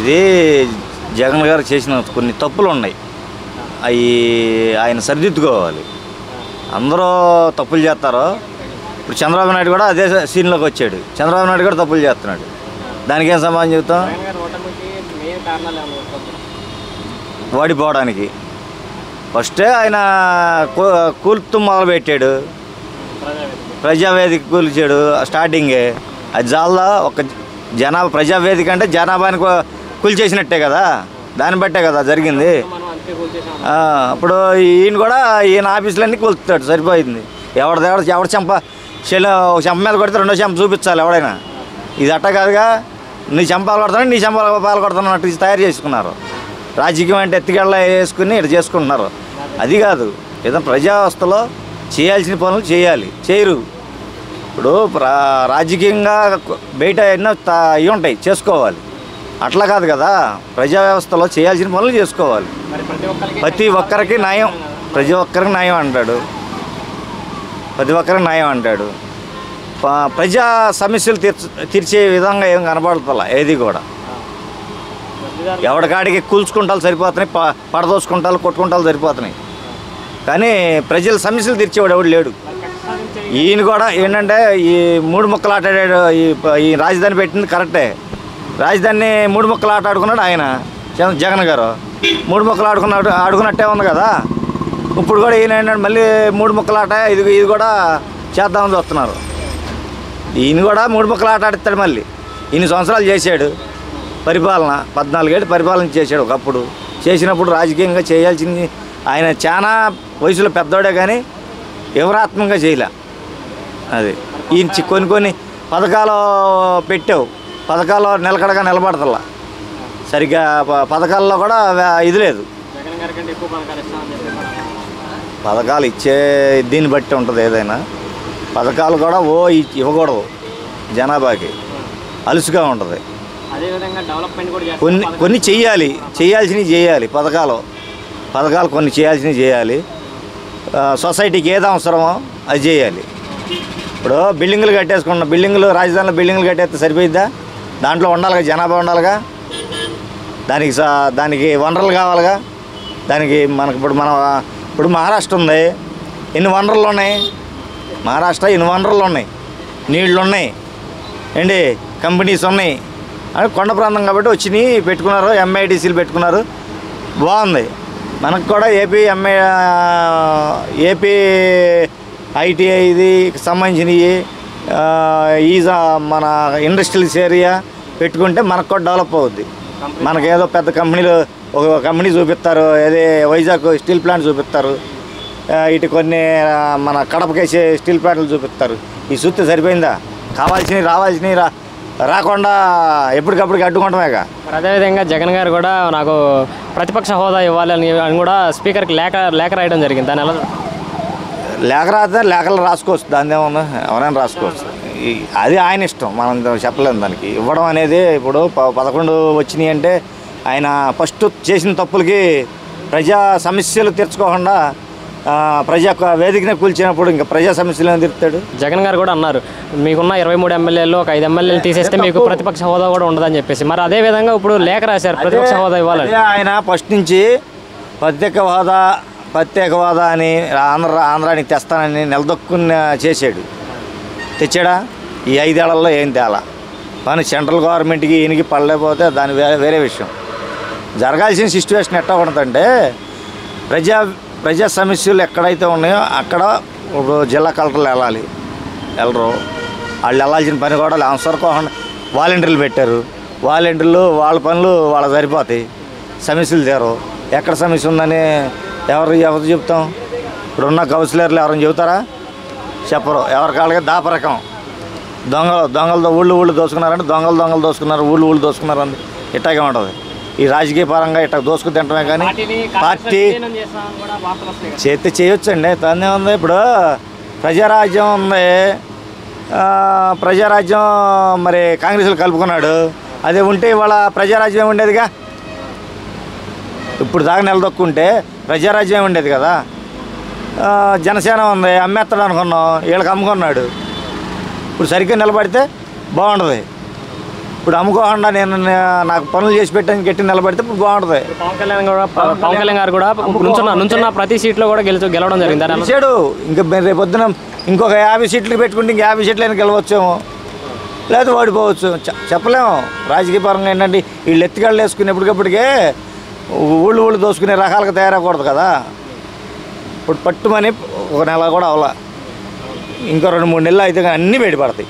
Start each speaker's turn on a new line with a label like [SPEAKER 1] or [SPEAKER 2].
[SPEAKER 1] ఇది జగన్ గారు చేసిన కొన్ని తప్పులు ఉన్నాయి, అవి ఆయన సరిదిద్దుకోవాలి. అందరూ తప్పులు చేస్తారు. ఇప్పుడు చంద్రబాబు నాయుడు కూడా అదే సీన్లోకి వచ్చాడు. చంద్రబాబు నాయుడు కూడా తప్పులు చేస్తున్నాడు. దానికి ఏం సమాధానం చెబుతాం? ఓడిపోవడానికి ఫస్టే ఆయన కూల్తూ మొదలుపెట్టాడు, ప్రజావేదిక కూల్చాడు స్టార్టింగే. అది చాలా ఒక ప్రజావేదిక అంటే జనాభాని కూల్చేసినట్టే కదా, దాన్ని బట్టే కదా జరిగింది. అప్పుడు ఈయన ఆఫీసులన్నీ కూల్చుతాడు, సరిపోయింది. ఎవరి చెంప చెంప మీద కొడితే రెండో చెంప చూపించాలి ఎవడైనా. ఇది అట్ట కాదుగా, నీ చెంపాలు కొడతాను నీ చెంపాలు పాలు కొడతాను అన్నట్టు తయారు చేసుకున్నారు. రాజకీయం అంటే ఎత్తికెళ్ళ వేసుకుని ఇటు చేసుకుంటున్నారు. అది కాదు, ఏదైనా ప్రజావ్యవస్థలో చేయాల్సిన పనులు చేయాలి, చేయరు. ఇప్పుడు రాజకీయంగా బయట ఎన్నో ఇవి ఉంటాయి, చేసుకోవాలి. అట్లా కాదు కదా, ప్రజా వ్యవస్థలో చేయాల్సిన పనులు చేసుకోవాలి. ప్రతి ఒక్కరికి న్యాయం, ప్రతి ఒక్కరికి న్యాయం అంటాడు, ప్రతి ఒక్కరికి న్యాయం అంటాడు. ప్రజా సమస్యలు తీర్చే విధంగా ఏం కనపడుతుందా ఏది కూడా. ఎవడికాడికి కూల్చుకుంటాలు సరిపోతున్నాయి, పడదోసుకుంటాలు కొట్టుకుంటాలు సరిపోతున్నాయి, కానీ ప్రజల సమస్యలు తీర్చేవాడు ఎవడు లేడు. ఈయన కూడా ఏంటంటే ఈ 3 ముక్కలు ఆటాడాడు. ఈ రాజధాని పెట్టింది కరెక్టే, రాజధానిని 3 ముక్కలు ఆట ఆడుకున్నాడు ఆయన జగన్ గారు. 3 ముక్కలు ఆడుకున్నట్టే ఉంది కదా. ఇప్పుడు కూడా ఈయన ఏంటంటే మళ్ళీ 3 ముక్కలు ఆట ఇది కూడా చేద్దామని చూస్తున్నారు. ఈయన కూడా 3 ముక్కలు ఆట ఆడిస్తాడు మళ్ళీ. ఇన్ని సంవత్సరాలు చేశాడు పరిపాలన, 14 ఏళ్ళు పరిపాలన చేశాడు. ఒకప్పుడు చేసినప్పుడు రాజకీయంగా చేయాల్సింది ఆయన చాలా వయసులో పెద్దోడే, కానీ వివరాత్మకంగా చేయలే. అది ఈయన కొన్ని పథకాలు పెట్టావు, పథకాలు నిలకడగా నిలబడతల్లా, సరిగ్గా పథకాల్లో కూడా ఇది లేదు. పథకాలు ఇచ్చే దీన్ని బట్టి ఉంటుంది. ఏదైనా పథకాలు కూడా ఇవ్వకూడదు, జనాభాకి అలుసుగా ఉంటుంది. కొన్ని చేయాల్సినవి చేయాలి. పథకాలు కొన్ని చేయాల్సినవి చేయాలి. సొసైటీకి ఏది అవసరమో అది చేయాలి. ఇప్పుడు బిల్డింగులు కట్టేసుకున్న రాజధానిలో బిల్డింగులు కట్టేస్తే సరిపోయిద్దా? దాంట్లో ఉండాలిగా, జనాభా ఉండాలిగా, దానికి వనరులు కావాలిగా. దానికి మనకు ఇప్పుడు మహారాష్ట్ర ఉంది, ఎన్ని వనరులు ఉన్నాయి? మహారాష్ట్ర ఎన్ని వనరులు ఉన్నాయి? నీళ్లు ఉన్నాయి ఏంటి, కంపెనీస్ ఉన్నాయి. అని కొండ ప్రాంతం కాబట్టి వచ్చినాయి పెట్టుకున్నారు, ఎంఐడిసీలు పెట్టుకున్నారు, బాగుంది. మనకు కూడా ఏపీ ఐటీఐది సంబంధించినవి మన ఇండస్ట్రియల్స్ ఏరియా పెట్టుకుంటే మనకు కూడా డెవలప్ అవుద్ది. మనకేదో పెద్ద కంపెనీలు ఒక కంపెనీ చూపిస్తారు, అదే వైజాగ్ స్టీల్ ప్లాంట్ చూపిస్తారు, ఇటు కొన్ని మన కడపకేసే స్టీల్ ప్లాంట్లు చూపిస్తారు. ఈ చూస్తే సరిపోయిందా? రావాల్సినవి రాకుండా ఎప్పటికప్పటికి అడ్డుకుంటామేగా.
[SPEAKER 2] అదేవిధంగా జగన్ గారు కూడా నాకు ప్రతిపక్ష హోదా ఇవ్వాలి అని కూడా స్పీకర్కి లేఖ రాయడం జరిగింది. దాని ఎలా
[SPEAKER 1] లేఖ రాస్తే లేఖలు రాసుకోవచ్చు, దాని ఏమన్నా ఎవరైనా రాసుకోవచ్చు. అది ఆయన ఇష్టం, మనం చెప్పలేము దానికి. ఇవ్వడం అనేది ఇప్పుడు 11 వచ్చినాయి అంటే ఆయన ఫస్ట్ చేసిన తప్పులకి ప్రజా సమస్యలు తీర్చుకోకుండా ప్రజా వేదికనే కూల్చినప్పుడు ఇంకా ప్రజా సమస్యలు తీరుతాడు.
[SPEAKER 2] జగన్ గారు కూడా అన్నారు, మీకున్న 23 ఎమ్మెల్యేలు ఒక 5 ఎమ్మెల్యేలు తీసేస్తే మీకు ప్రతిపక్ష హోదా కూడా ఉండదని చెప్పేసి. మరి అదే విధంగా ఇప్పుడు లేఖ రాశారు ప్రతిపక్ష హోదా ఇవ్వాలని.
[SPEAKER 1] ఆయన ఫస్ట్ నుంచి ప్రత్యేక హోదా అని ఆంధ్రానికి తెస్తానని నిలదొక్కుని చేశాడు. తెచ్చాడా? ఈ 5 ఏళ్లలో ఏం తేలా. కానీ సెంట్రల్ గవర్నమెంట్కి ఈయనకి పడలేకపోతే దాని వేరే విషయం. జరగాల్సిన సిచ్యువేషన్ ఎట్లా ఉంటుందంటే ప్రజా సమస్యలు ఎక్కడైతే ఉన్నాయో అక్కడ ఇప్పుడు జిల్లా కలెక్టర్లు వెళ్ళరు. వాళ్ళు వెళ్ళాల్సిన పని కూడా అవసరకోకుండా వాలంటీర్లు పెట్టారు. వాలంటీర్లు వాళ్ళ పనులు వాళ్ళకి సరిపోతాయి, సమస్యలు తీరవు. ఎక్కడ సమస్య ఉందని ఎవరు చెప్తాం? ఇప్పుడున్న కౌన్సిలర్లు ఎవరైనా చెబుతారా? చెప్పరు. ఎవరికాళ్ళకి దాపరకం. దొంగలతో ఊళ్ళు దోసుకున్నారంటే దొంగలు దోసుకున్నారు, ఊళ్ళు దోసుకున్నారు అని ఇట్టాగే ఉంటుంది. ఈ రాజకీయ పరంగా ఇట్లా దోసుకు తింటమే, కానీ పార్టీ చేస్తే చేయొచ్చండి, దాన్నే ఉంది. ఇప్పుడు ప్రజారాజ్యం ఉంది, ప్రజారాజ్యం మరి కాంగ్రెస్లో కలుపుకున్నాడు. అదే ఉంటే ఇవాళ ప్రజారాజ్యం ఉండేదిగా. ఇప్పుడు దాకా నిలదొక్కుంటే ప్రజారాజ్యం ఉండేది కదా. జనసేన ఉంది, అమ్మేస్తాడు అనుకున్నాం, వీళ్ళకి అమ్ముకున్నాడు. ఇప్పుడు సరిగ్గా నిలబడితే బాగుంటుంది. ఇప్పుడు అమ్ముకోకుండా నేను నాకు పనులు చేసి పెట్టని గట్టి నిలబడితే ఇప్పుడు బాగుంటుంది.
[SPEAKER 2] పవన్ కళ్యాణ్ గారు కూడా నుంచున్న ప్రతి సీట్లో కూడా గెలవడం జరిగింది.
[SPEAKER 1] గెలిచాడు. ఇంకా రేపు పొద్దున ఇంకొక 50 సీట్లు పెట్టుకుంటే ఇంక 50 సీట్లైనా గెలవచ్చేమో, లేదా ఓడిపోవచ్చు, చెప్పలేము. రాజకీయ పరంగా ఏంటంటే వీళ్ళు ఎత్తికాళ్ళు వేసుకుని ఎప్పటికప్పటికే ఊళ్ళు దోసుకునే రకాలుగా తయారకూడదు కదా. ఇప్పుడు పట్టుమని ఒక నెల కూడా అవలా, ఇంకో 2-3 నెలలు అయితే అన్నీ బయటపడతాయి.